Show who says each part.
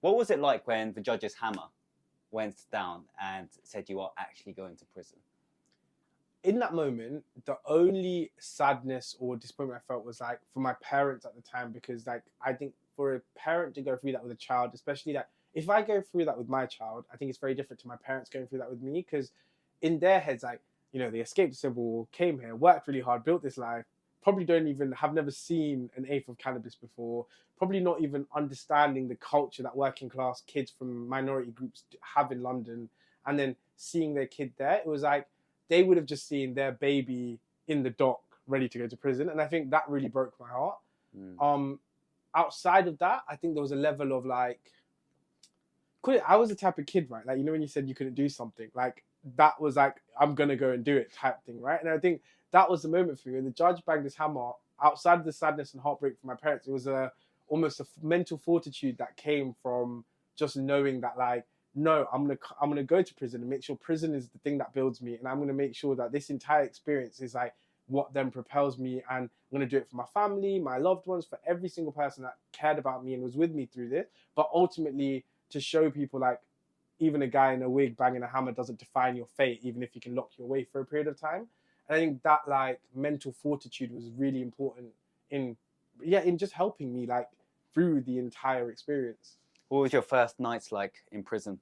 Speaker 1: What was it like when the judge's hammer went down and said you are actually going to prison?
Speaker 2: In that moment, the only sadness or disappointment I felt was like for my parents at the time, because like I think for a parent to go through that with a child, especially that if I go through that with my child, I think it's very different to my parents going through that with me, because in their heads, like, you know, they escaped the civil war, came here, worked really hard, built this life, probably don't even have never seen an eighth of cannabis before, probably not even understanding the culture that working class kids from minority groups have in London, and then seeing their kid there, it was like they would have just seen their baby in the dock ready to go to prison. And I think that really broke my heart.
Speaker 1: Mm.
Speaker 2: Outside of that, I think there was a level of like, I was the type of kid, right? Like, you know, when you said you couldn't do something, like that was like, I'm going to go and do it type thing, right? And I think that was the moment for me. When the judge banged his hammer, outside of the sadness and heartbreak for my parents, it was almost a mental fortitude that came from just knowing that, like, no, I'm gonna go to prison and make sure prison is the thing that builds me, and I'm gonna make sure that this entire experience is like what then propels me, and I'm gonna do it for my family, my loved ones, for every single person that cared about me and was with me through this. But ultimately, to show people like even a guy in a wig banging a hammer doesn't define your fate, even if you can lock your way for a period of time. And I think that like mental fortitude was really important in in just helping me like through the entire experience.
Speaker 1: What was your first nights like in prison?